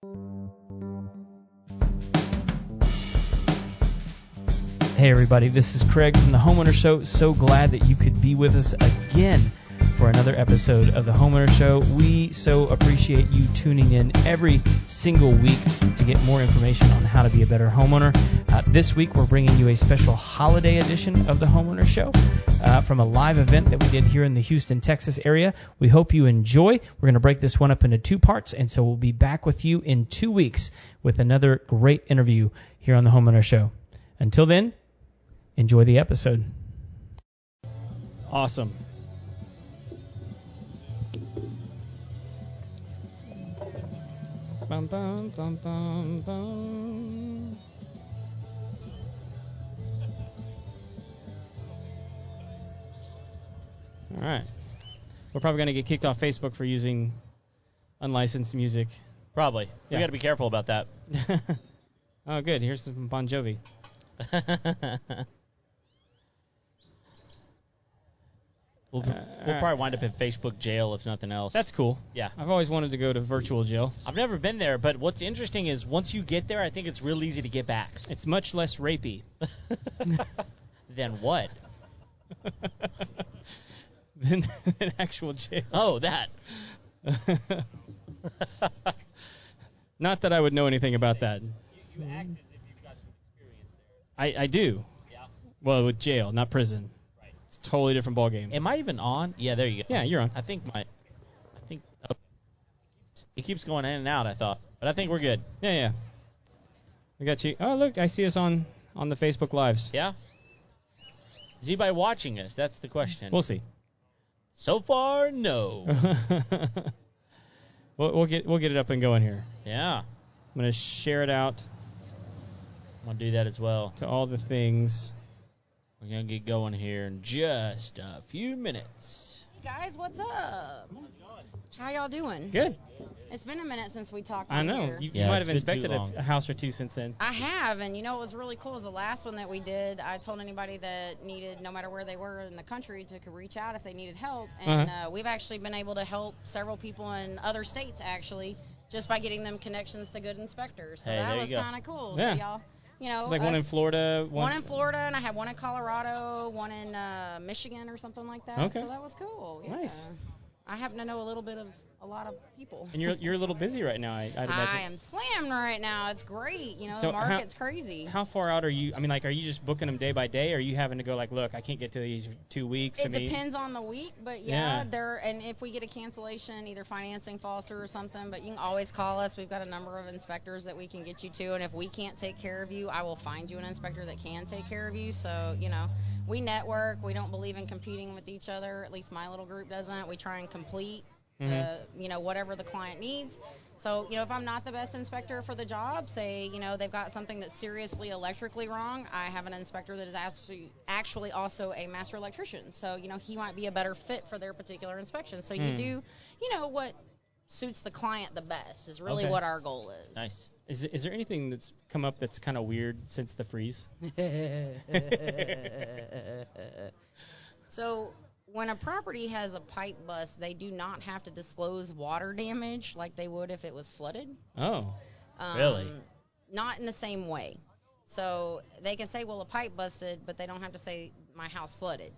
Hey everybody, this is Craig from the Homeowner Show. So glad that you could be with us again for another episode of the Homeowner Show. We so appreciate you tuning in every single week to get more information on how to be a better homeowner. This week we're bringing you a special holiday edition of the Homeowner Show from a live event that we did here in the Houston, Texas area. We hope you enjoy. We're going to break this one up into two parts, and so we'll be back with you in 2 weeks with another great interview here on the Homeowner Show. Until then, enjoy the episode. Awesome. Bum, bum, bum, bum, bum. All right. We're probably going to get kicked off Facebook for using unlicensed music. Probably. Yeah. We got to be careful about that. Oh, good. Here's some Bon Jovi. We'll probably wind up in Facebook jail if nothing else. That's cool. Yeah. I've always wanted to go to virtual jail. I've never been there, but what's interesting is once you get there, I think it's real easy to get back. It's much less rapey. Than what? than actual jail. Oh, that. Not that I would know anything about that. You act as if you've got some experience there. I do. Yeah. Well, with jail, not prison. Right. It's a totally different ballgame. Am I even on? Yeah, there you go. Yeah, you're on. I think it keeps going in and out, I thought. But I think we're good. Yeah. We got you. Oh, look, I see us on the Facebook Lives. Yeah? Is anybody watching us? That's the question. We'll see. So far, no. We'll get it up and going here. Yeah. I'm going to share it out I'm going to do that as well. to all the things. We're going to get going here in just a few minutes. Hey guys, what's up? How y'all doing? Good. It's been a minute since we talked I on know. here. You Yeah, might it's have been too inspected long. a house or two since then. I have, and you know what was really cool is the last one that we did, I told anybody that needed, no matter where they were in the country, to reach out if they needed help. And we've actually been able to help several people in other states, actually, just by getting them connections to good inspectors. So Hey, that there was you go. kind of cool. Yeah. So y'all, you know. It's like one in Florida. One in Florida, and I have one in Colorado, one in Michigan or something like that. Okay. So that was cool. Yeah. Nice. I happen to know a lot of people. And you're a little busy right now, I'd imagine. I am slammed right now. It's great. You know, So the market's crazy. How far out are you? I mean, like, are you just booking them day by day, or are you having to go like, look, I can't get to these 2 weeks? It depends on the week, but Yeah. and if we get a cancellation, either financing falls through or something, but you can always call us. We've got a number of inspectors that we can get you to, and if we can't take care of you, I will find you an inspector that can take care of you. So, you know, we network. We don't believe in competing with each other. At least my little group doesn't. We try and complete you know, whatever the client needs. So, you know, if I'm not the best inspector for the job, say, you know, they've got something that's seriously electrically wrong, I have an inspector that is actually also a master electrician. So, you know, he might be a better fit for their particular inspection. So you do, you know, what suits the client the best is really what our goal is. Nice. Is there anything that's come up that's kind of weird since the freeze? So when a property has a pipe bust, they do not have to disclose water damage like they would if it was flooded. Oh. Really? Not in the same way. So they can say, well, a pipe busted, but they don't have to say my house flooded.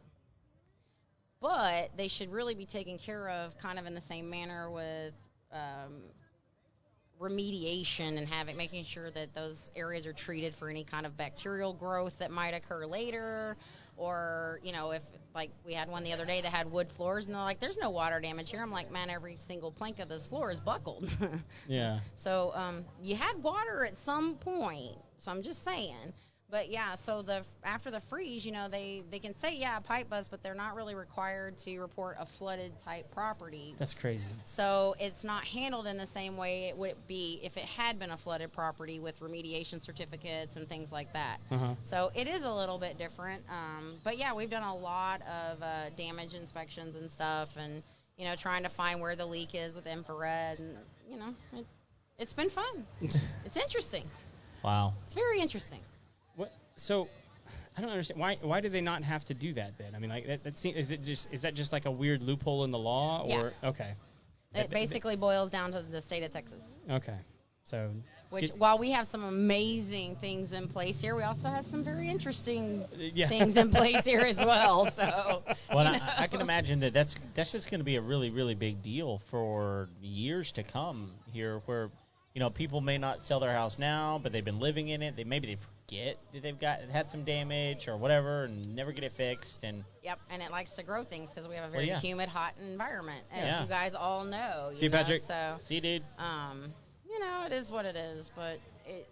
But they should really be taken care of kind of in the same manner with remediation and making sure that those areas are treated for any kind of bacterial growth that might occur later. Or, you know, if, like, we had one the other day that had wood floors, and they're like, there's no water damage here. I'm like, man, every single plank of this floor is buckled. Yeah. So you had water at some point, so I'm just saying. But, yeah, so after the freeze, you know, they can say, yeah, pipe bust, but they're not really required to report a flooded-type property. That's crazy. So it's not handled in the same way it would be if it had been a flooded property with remediation certificates and things like that. So it is a little bit different. But, yeah, we've done a lot of damage inspections and stuff and, you know, trying to find where the leak is with infrared. And, you know, it's been fun. It's interesting. Wow. It's very interesting. What? So, I don't understand. Why do they not have to do that then? I mean, like that seems, is that just like a weird loophole in the law, or Yeah. okay? It basically boils down to the state of Texas. Okay. So, Which, while we have some amazing things in place here, we also have some very interesting Yeah. things in place here as well. So, Well, you know. I can imagine that's just going to be a really, really big deal for years to come here, where people may not sell their house now, but they've been living in it. Maybe they forget that they've had some damage or whatever, and never get it fixed. And Yep, and it likes to grow things because we have a very yeah. humid, hot environment, as Yeah. you guys all know. See you, Patrick. So, see, dude. it is what it is, but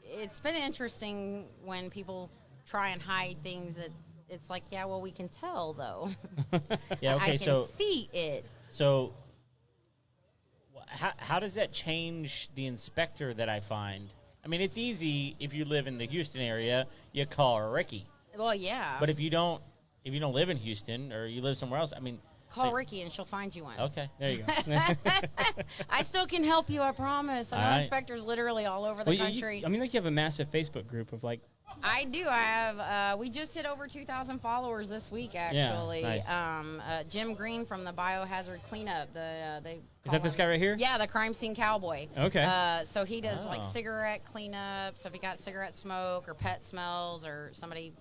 it's been interesting when people try and hide things that it's like, yeah, well, we can tell, though. Yeah, okay, I can see it. So how does that change the inspector that I find? I mean, it's easy if you live in the Houston area, you call Rikki. Well, yeah. But if you don't live in Houston or you live somewhere else, I mean, Call Rikki and she'll find you one. Okay, there you go. I still can help you, I promise. I know inspectors literally all over the country. You have a massive Facebook group of like. I do. I have. We just hit over 2,000 followers this week, actually. Yeah, nice. Jim Greene from the Biohazard cleanup. Is that this guy right here? Yeah, the crime scene cowboy. Okay. So he does like cigarette cleanup. So if you got cigarette smoke or pet smells or somebody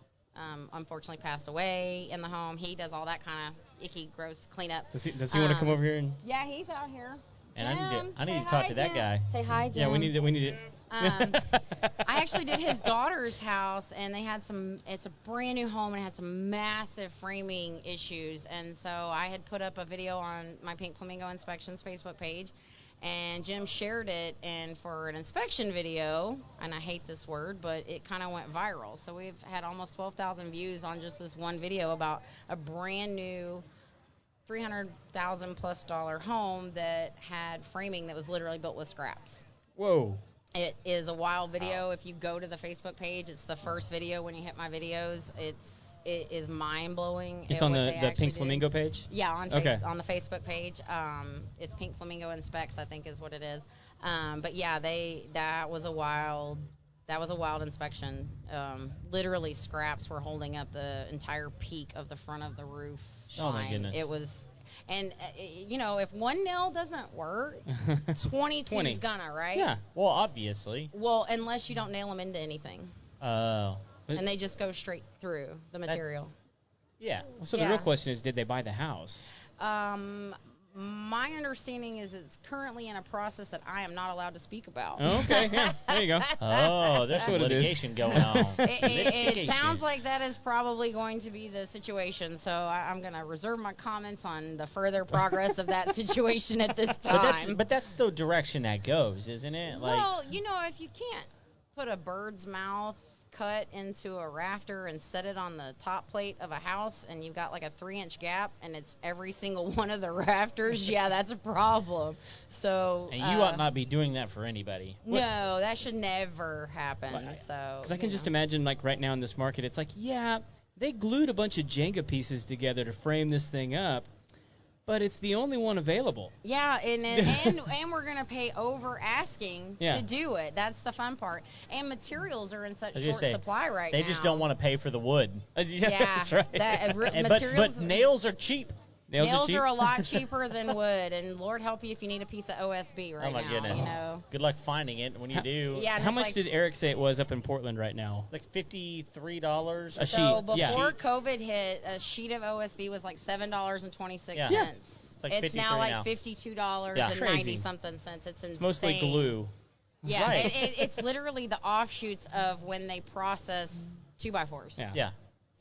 unfortunately passed away in the home, he does all that kind of icky, gross cleanup. Does he want to come over here and? Yeah, he's out here. And Jim, I need to talk to that guy. Say hi, Jim. Yeah, we need it. I actually did his daughter's house, and they had it's a brand new home and it had some massive framing issues. And so I had put up a video on my Pink Flamingo Inspections Facebook page, and Jim shared it. And for an inspection video, and I hate this word, but it kind of went viral. So we've had almost 12,000 views on just this one video about a brand new $300,000+ home that had framing that was literally built with scraps. Whoa. It is a wild video. If you go to the Facebook page, it's the first video when you hit my videos. It is mind blowing. It's on the Pink Flamingo page? Yeah, on the Facebook page. It's Pink Flamingo Inspects, I think is what it is. But yeah, that was a wild inspection. Literally scraps were holding up the entire peak of the front of the roof. Oh my goodness. It was. And, if one nail doesn't work, 22 is gonna, right? Yeah, well, obviously. Well, unless you don't nail them into anything. Oh. And they just go straight through the material. Yeah. So the real question is, did they buy the house? My understanding is it's currently in a process that I am not allowed to speak about. Oh, okay, yeah, there you go. Oh, there's some litigation going on. It sounds like that is probably going to be the situation, so I'm going to reserve my comments on the further progress of that situation at this time. But that's the direction that goes, isn't it? Well, if you can't put a bird's mouth cut into a rafter and set it on the top plate of a house, and you've got like a 3-inch gap, and it's every single one of the rafters, yeah, that's a problem. So. And you ought not be doing that for anybody. No, that should never happen. Because I can just imagine, like right now in this market, it's like, yeah, they glued a bunch of Jenga pieces together to frame this thing up, but it's the only one available. Yeah, and we're going to pay over asking to do it. That's the fun part. And materials are in such short supply right now. They just don't want to pay for the wood. Yeah, that's right. Materials, but nails are cheap. Nails are a lot cheaper than wood, and Lord help you if you need a piece of OSB right now. Oh, my goodness. Good luck finding it when you do. Yeah, how much did Eric say it was up in Portland right now? Like $53 a sheet. So before COVID hit, a sheet of OSB was like $7.26. Yeah. It's now like $52.90-something. It's insane. It's mostly glue. Yeah, right. It's literally the offshoots of when they process 2x4s. Yeah.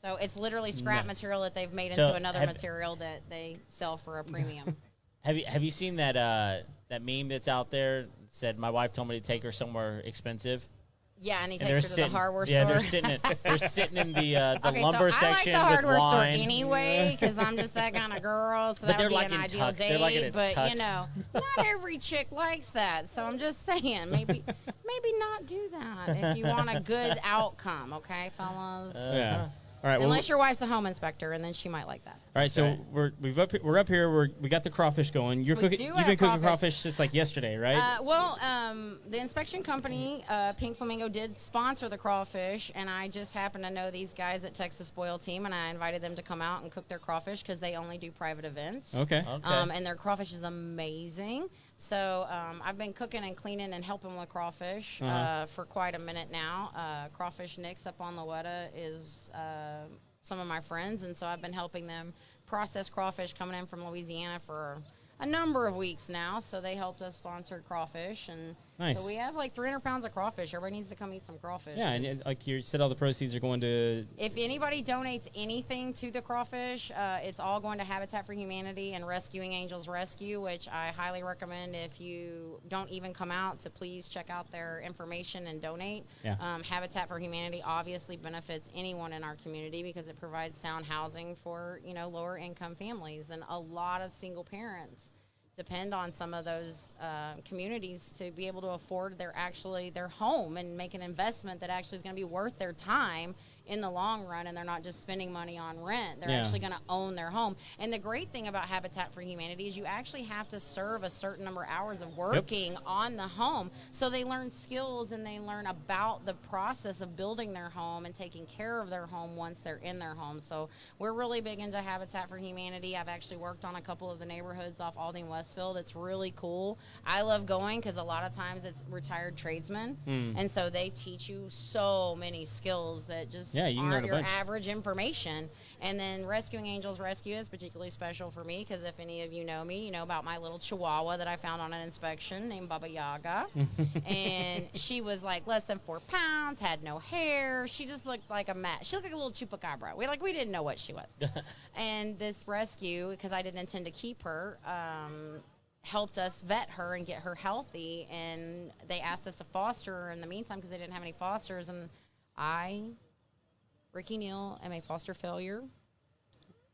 So it's literally scrap material that they've made into another material that they sell for a premium. Have you seen that meme that's out there that said my wife told me to take her somewhere expensive? Yeah, and he takes her to the hardware store. Yeah, they're sitting in the lumber section with wine. I like the hardware store anyway because I'm just that kind of girl. So that would be an ideal date. But not every chick likes that. So I'm just saying, maybe not do that if you want a good outcome. Okay, fellas. Yeah. All right. Unless your wife's a home inspector, and then she might like that. All right, so we're up here. We got the crawfish going. You've been cooking crawfish since like yesterday, right? The inspection company, Pink Flamingo, did sponsor the crawfish, and I just happened to know these guys at Texas Boil Team, and I invited them to come out and cook their crawfish because they only do private events. Okay. And their crawfish is amazing. So I've been cooking and cleaning and helping with crawfish for quite a minute now. Crawfish Nick's up on the Weta is some of my friends, and so I've been helping them process crawfish coming in from Louisiana for a number of weeks now. So they helped us sponsor crawfish, and nice. So we have like 300 pounds of crawfish. Everybody needs to come eat some crawfish. Yeah, and like you said, all the proceeds are going to... If anybody donates anything to the crawfish, it's all going to Habitat for Humanity and Rescuing Angels Rescue, which I highly recommend if you don't even come out to please check out their information and donate. Yeah. Habitat for Humanity obviously benefits anyone in our community because it provides sound housing for, lower income families, and a lot of single parents depend on some of those communities to be able to afford their home and make an investment that actually is going to be worth their time in the long run, and they're not just spending money on rent. They're actually going to own their home. And the great thing about Habitat for Humanity is you actually have to serve a certain number of hours of working on the home. So they learn skills and they learn about the process of building their home and taking care of their home once they're in their home. So we're really big into Habitat for Humanity. I've actually worked on a couple of the neighborhoods off Aldine Westfield. It's really cool. I love going because a lot of times it's retired tradesmen, and so they teach you so many skills that just aren't your average information. And then Rescuing Angels Rescue is particularly special for me because if any of you know me, you know about my little chihuahua that I found on an inspection named Baba Yaga. And she was like less than 4 pounds, had no hair. She just looked like a mess. She looked like a little chupacabra. We didn't know what she was. And this rescue, because I didn't intend to keep her, helped us vet her and get her healthy, and they asked us to foster her in the meantime because they didn't have any fosters, and I, Rikki Neel, am a foster failure.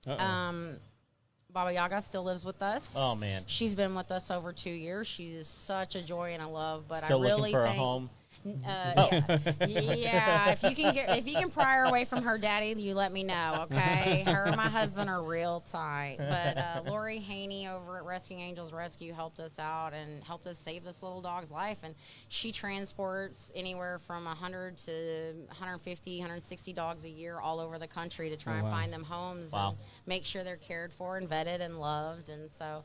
Baba Yaga still lives with us. Oh, man. She's been with us over 2 years. She is such a joy and a love, but still I really looking for think... a home? Yeah. If you can pry her away from her daddy, you let me know, okay? Her and my husband are real tight. But Lori Haney over at Rescuing Angels Rescue helped us out and helped us save this little dog's life. And she transports anywhere from 100 to 150, 160 dogs a year all over the country to try and find them homes and make sure they're cared for and vetted and loved. And so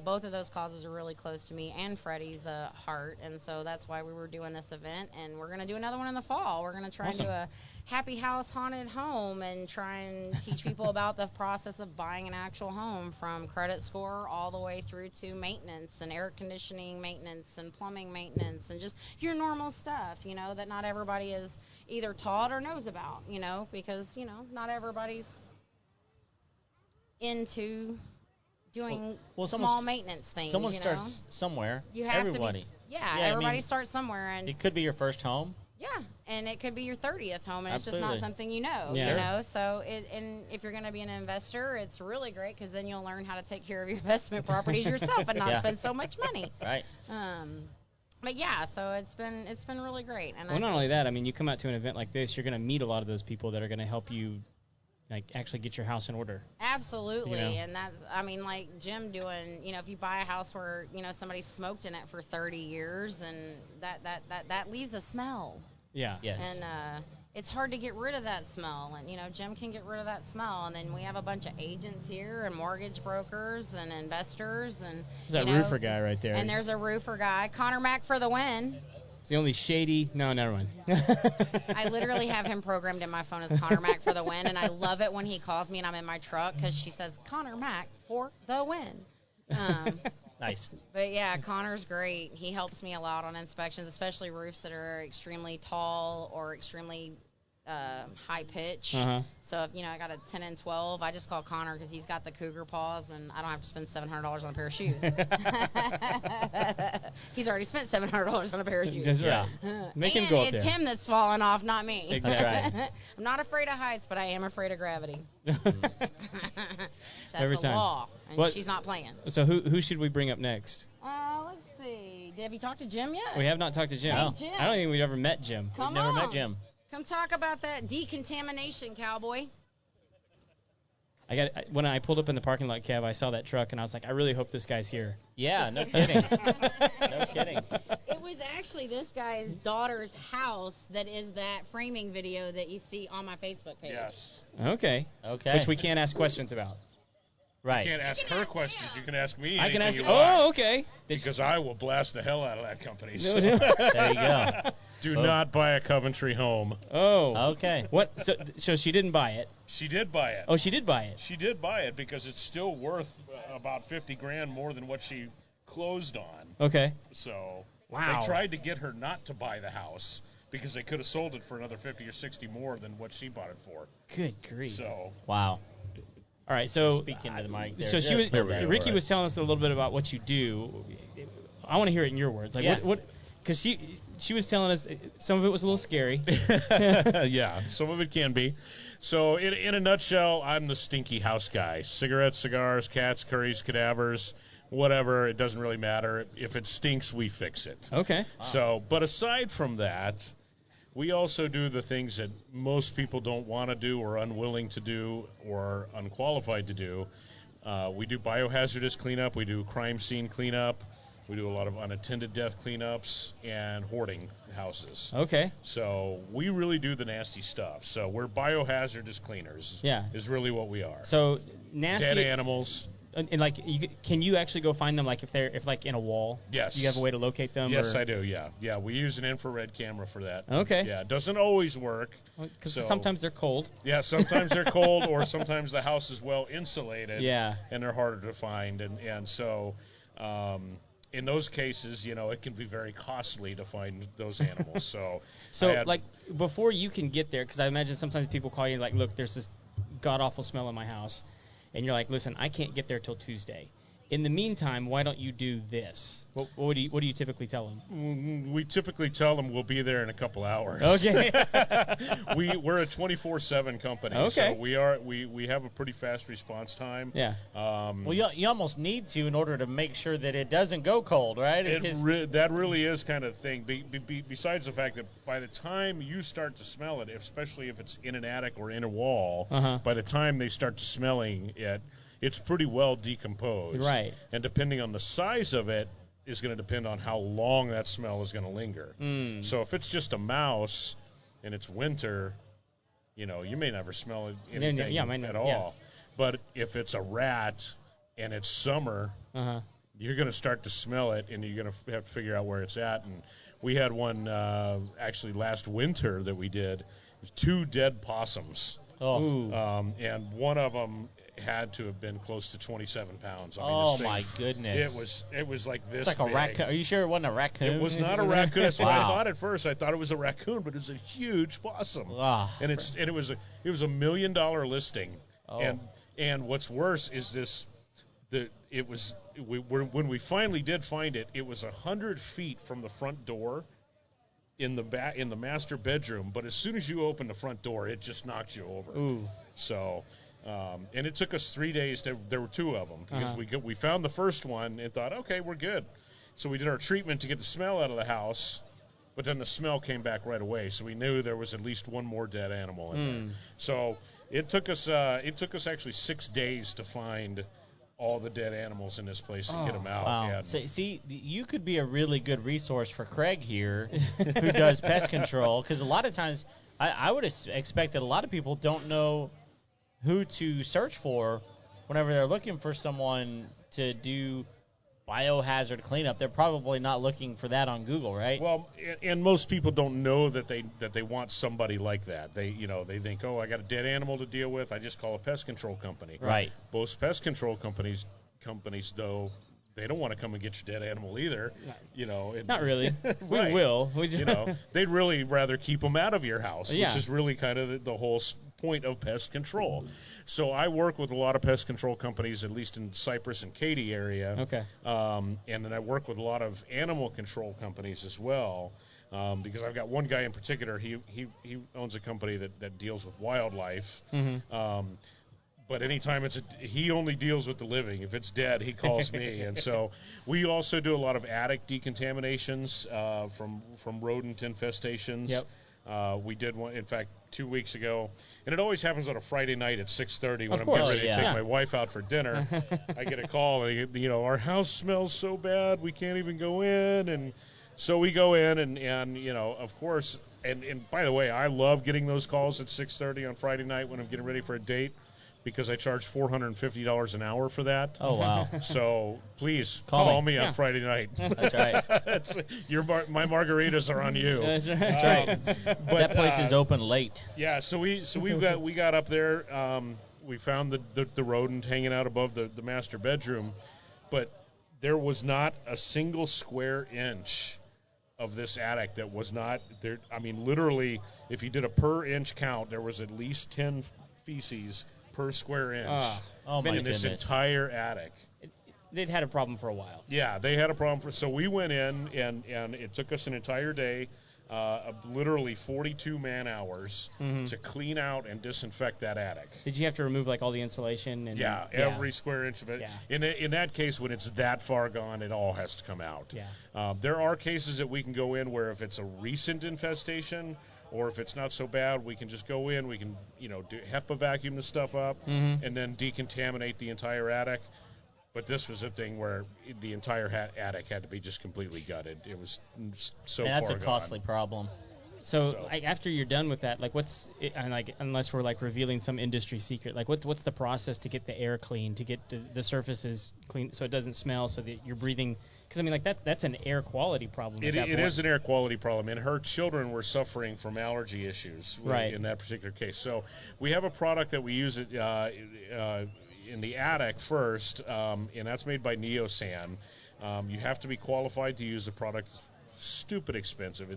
both of those causes are really close to me and Freddie's heart, and so that's why we were doing this event, and we're going to do another one in the fall. We're going to try and do a happy house haunted home and try and teach people about the process of buying an actual home, from credit score all the way through to maintenance and air conditioning maintenance and plumbing maintenance and just your normal stuff, that not everybody is either taught or knows about, because, not everybody's into doing small maintenance things. Someone starts somewhere. You have everybody. to be. Everybody starts somewhere, and it could be your first home. Yeah, and it could be your 30th home, and Absolutely. It's just not something you know. Yeah. So and if you're going to be an investor, it's really great because then you'll learn how to take care of your investment properties yourself and not spend so much money. Right. But yeah, so it's been really great. And not only that, I mean, you come out to an event like this, you're going to meet a lot of those people that are going to help you actually get your house in order. Absolutely. And that's, like Jim doing, if you buy a house where, somebody smoked in it for 30 years and that leaves a smell. Yeah. Yes. And it's hard to get rid of that smell. And, Jim can get rid of that smell. And then we have a bunch of agents here and mortgage brokers and investors. And there's that roofer guy right there. And there's a roofer guy. Connor Mack for the win. It's the only shady. No, never mind. I literally have him programmed in my phone as Connor Mack for the win, and I love it when he calls me and I'm in my truck because she says Connor Mack for the win. Nice. But yeah, Connor's great. He helps me a lot on inspections, especially roofs that are extremely tall or extremely high pitch. So if I got a 10 and 12, I just call Connor because he's got the cougar paws and I don't have to spend $700 on a pair of shoes. He's already spent $700 on a pair of shoes. That's right. Make him go up it's there. him that's falling off, not me. Exactly. That's right. I'm not afraid of heights, but I am afraid of gravity. That's Every a time. law, and she's not playing. So who should we bring up next? Let's see. Have you talked to Jim yet? We have not talked to Jim. Hey, Jim. I don't think we've ever met Jim. Come We've never on. met Jim. Come talk about that decontamination, cowboy. When I pulled up in the parking lot, Kev, I saw that truck, and I was like, I really hope this guy's here. Yeah, no kidding. No kidding. It was actually this guy's daughter's house that is that framing video that you see on my Facebook page. Yes. Okay. Which we can't ask questions about. Right. You can't ask her questions. You can ask me. I can ask. you want, Okay. Because I will blast the hell out of that company. No, So. no. There you go. Do not buy a Coventry home. Oh. Okay. What? So she didn't buy it. She did buy it. Oh, she did buy it. She did buy it because it's still worth about $50,000 more than what she closed on. Okay. So Wow. they tried to get her not to buy the house because they could have sold it for another 50 or 60 more than what she bought it for. Good grief. So Wow. All right. So Speak into the mic there. So she was. There we go. Ricky was telling us a little bit about what you do. I want to hear it in your words. Like Yeah. what? Because she was telling us some of it was a little scary. yeah, some of it can be. So in a nutshell, I'm the stinky house guy. Cigarettes, cigars, cats, curries, cadavers, whatever. It doesn't really matter. If it stinks, we fix it. Okay. So, but aside from that, we also do the things that most people don't want to do or unwilling to do or unqualified to do. We do biohazardous cleanup. We do crime scene cleanup. We do a lot of unattended death cleanups and hoarding houses. Okay. So we really do the nasty stuff. So we're biohazardous cleaners. Yeah. Is really what we are. So nasty. Dead animals. And like, can you actually go find them? Like if like in a wall? Yes. Do you have a way to locate them? Yes, or? I do. Yeah. Yeah. We use an infrared camera for that. Okay. Yeah. It doesn't always work. Because So- sometimes they're cold. Yeah. Sometimes they're cold, or sometimes the house is well insulated. Yeah. And they're harder to find, and so. In those cases, it can be very costly to find those animals. So like before you can get there, because I imagine sometimes people call you like, look, there's this god awful smell in my house, and you're like, listen, I can't get there till Tuesday. In the meantime, why don't you do this? What do you typically tell them? we typically tell them we'll be there in a couple hours. Okay. We're a 24/7 company. Okay. So we have a pretty fast response time. Yeah. Well, you almost need to in order to make sure that it doesn't go cold, right? That really is kind of the thing. Besides the fact that by the time you start to smell it, especially if it's in an attic or in a wall, by the time they start to smelling it, it's pretty well decomposed. Right. And depending on the size of it is going to depend on how long that smell is going to linger. So if it's just a mouse and it's winter, you may never smell anything at all. Yeah. But if it's a rat and it's summer, you're going to start to smell it, and you're going to have to figure out where it's at. And we had one actually last winter that we did. It was 2 dead possums. And one of them had to have been close to 27 pounds. I mean, my goodness! It was like this. It's like a raccoon. Are you sure it wasn't a raccoon? It was not a raccoon. That's what I Wow. thought at first. I thought it was a raccoon, but it was a huge possum. Ah. And it was a $1 million listing. Oh. And what's worse is this. When we finally did find it, it was 100 feet from the front door. In the master bedroom, but as soon as you open the front door, it just knocks you over. Ooh. So, and it took us 3 days. There were 2 of them because we found the first one and thought, okay, we're good. So we did our treatment to get the smell out of the house, but then the smell came back right away. So we knew there was at least one more dead animal in there. So it took us actually 6 days to find all the dead animals in this place and get them out. Wow. And See, you could be a really good resource for Craig here, who does pest control, because a lot of times I would expect that a lot of people don't know who to search for whenever they're looking for someone to do biohazard cleanup. They're probably not looking for that on Google, right? Well, and most people don't know that they want somebody like that. They think, oh, I got a dead animal to deal with. I just call a pest control company. Right. Most pest control companies though, they don't want to come and get your dead animal either. Not really. Right. We will. We just, they'd really rather keep them out of your house, Yeah. which is really kind of the whole point of pest control. So I work with a lot of pest control companies, at least in Cypress and Katy area. Okay. And then I work with a lot of animal control companies as well. Because I've got one guy in particular. He owns a company that deals with wildlife. But anytime he only deals with the living. If it's dead, he calls me. And so we also do a lot of attic decontaminations from rodent infestations. Yep. We did one, in fact, 2 weeks ago, and it always happens on a Friday night at 6:30 when Of I'm course. getting ready to take Yeah. my wife out for dinner. I get a call, and our house smells so bad we can't even go in, and so we go in, and of course, and by the way, I love getting those calls at 6:30 on Friday night when I'm getting ready for a date, because I charge $450 an hour for that. Oh, wow. So please Call call me. me Yeah. on Friday night. That's right. My margaritas are on you. That's right. That's right. But, That place is open late. Yeah, so we got up there. We found the rodent hanging out above the master bedroom, but there was not a single square inch of this attic that was not there. I mean, literally, if you did a per inch count, there was at least 10 feces per square inch Oh, my in this goodness. entire attic. They'd had a problem for a while. Yeah, they had a problem. So we went in, and it took us an entire day, of literally 42 man-hours to clean out and disinfect that attic. Did you have to remove like all the insulation? And Yeah, every square inch of it. Yeah. In that case, when it's that far gone, it all has to come out. Yeah. There are cases that we can go in where if it's a recent infestation, or if it's not so bad, we can just go in. We can, do HEPA vacuum the stuff up, and then decontaminate the entire attic. But this was a thing where the entire attic had to be just completely gutted. It was so And far that's a gone. costly problem. So like, after you're done with that, like unless we're like revealing some industry secret, like what's the process to get the air clean, to get the surfaces clean so it doesn't smell, so that you're breathing? Because I mean, like that's an air quality problem. It is an air quality problem, and her children were suffering from allergy issues in that particular case. So we have a product that we use in the attic first, and that's made by Neosan. You have to be qualified to use the product. It's stupid expensive.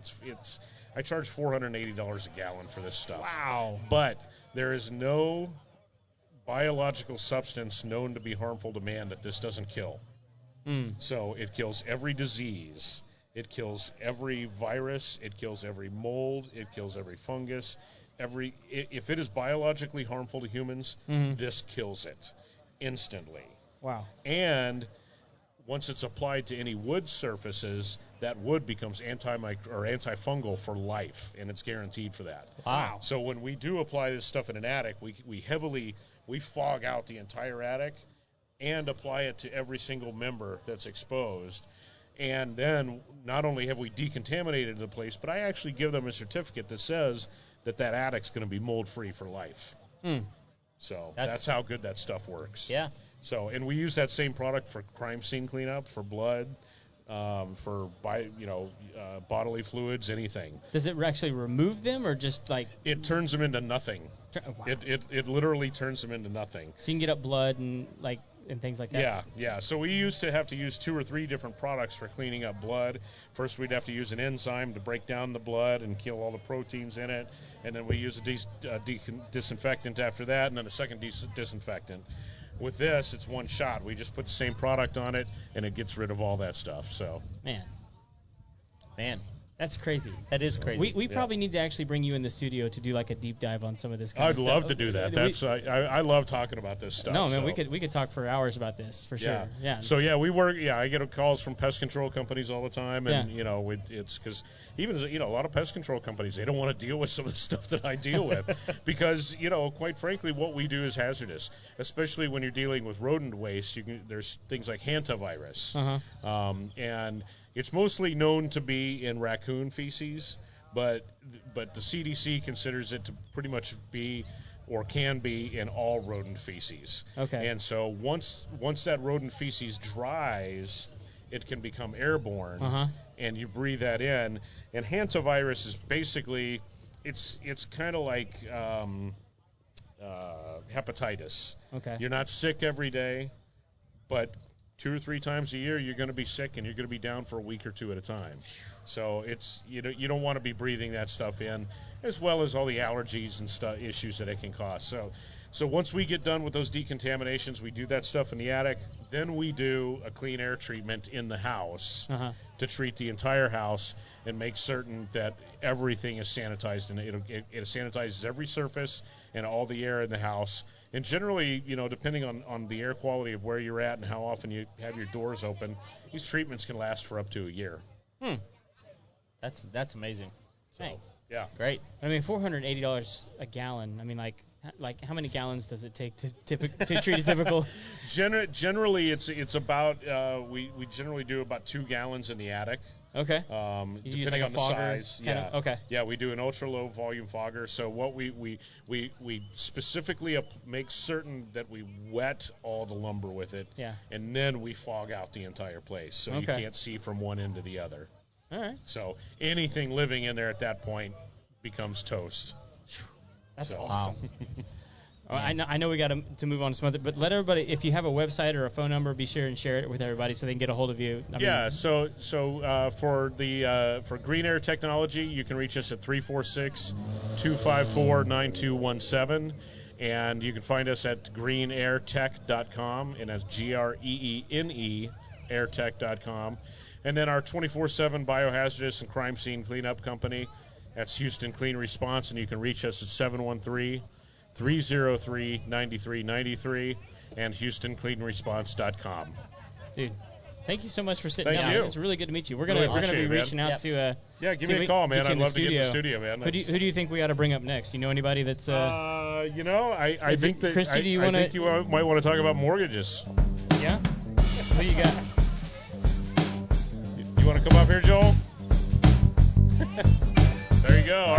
I charge $480 a gallon for this stuff. Wow. But there is no biological substance known to be harmful to man that this doesn't kill. So it kills every disease. It kills every virus. It kills every mold. It kills every fungus. If it is biologically harmful to humans, this kills it instantly. Wow. And once it's applied to any wood surfaces, that wood becomes antifungal for life, and it's guaranteed for that. Wow. So when we do apply this stuff in an attic, we fog out the entire attic and apply it to every single member that's exposed. And then not only have we decontaminated the place, but I actually give them a certificate that says that attic's going to be mold-free for life. So that's how good that stuff works. Yeah. So, and we use that same product for crime scene cleanup, for blood, for bodily fluids, anything. Does it actually remove them, or just like It turns them into nothing. wow. It literally turns them into nothing. So you can get up blood and things like that? Yeah. So we used to have to use 2 or 3 different products for cleaning up blood. First, we'd have to use an enzyme to break down the blood and kill all the proteins in it, and then we use a disinfectant after that, and then a second disinfectant. With this, it's one shot. We just put the same product on it, and it gets rid of all that stuff. So, Man, that's crazy. That is crazy. We probably need to actually bring you in the studio to do like a deep dive on some of this kind of I'd stuff. love to do that. I love talking about this stuff. No, man, so. we could talk for hours about this for sure. Yeah. So we work. Yeah, I get calls from pest control companies all the time, and it's because even a lot of pest control companies, they don't want to deal with some of the stuff that I deal with because quite frankly, what we do is hazardous, especially when you're dealing with rodent waste. There's things like hantavirus, and it's mostly known to be in raccoon feces, but the CDC considers it to pretty much be or can be in all rodent feces. Okay. And so once that rodent feces dries, it can become airborne, and you breathe that in. And hantavirus is basically it's kind of like hepatitis. Okay. You're not sick every day, but 2 or 3 times a year you're going to be sick, and you're going to be down for a week or 2 at a time. So it's you don't want to be breathing that stuff in, as well as all the allergies and issues that it can cause. So once we get done with those decontaminations, we do that stuff in the attic. Then we do a clean air treatment in the house to treat the entire house and make certain that everything is sanitized, and it sanitizes every surface and all the air in the house. And generally, depending on the air quality of where you're at and how often you have your doors open, these treatments can last for up to a year. That's amazing. So. Hey, Yeah. Great. I mean, $480 a gallon. I mean, like how many gallons does it take to treat a typical? Generally, it's about we generally do about 2 gallons in the attic. Okay. You use depending like a on the fogger size. kind of? Okay. Yeah, we do an ultra low volume fogger. So what we specifically make certain that we wet all the lumber with it. Yeah. And then we fog out the entire place, so you can't see from one end to the other. All right. So anything living in there at that point becomes toast. That's awesome. I know we got to move on to some other, but let everybody, if you have a website or a phone number, be sure and share it with everybody so they can get a hold of you. So for Greene Air Technology, you can reach us at 346-254-9217, and you can find us at greenairtech.com, and that's GREENE airtech.com. And then our 24/7 biohazardous and crime scene cleanup company, that's Houston Clean Response, and you can reach us at 713-303-9393 and HoustonCleanResponse.com. Dude, thank you so much for sitting Thank down. you. It's really good to meet you. We're gonna be reaching out to. Give me a call, man. I'd love to get in the studio, man. Who do you think we ought to bring up next? You know anybody that's? I think that Christy, do you want to? I think you might want to talk about mortgages. Yeah. Who you got? You want to come up here, Joel? There you go. All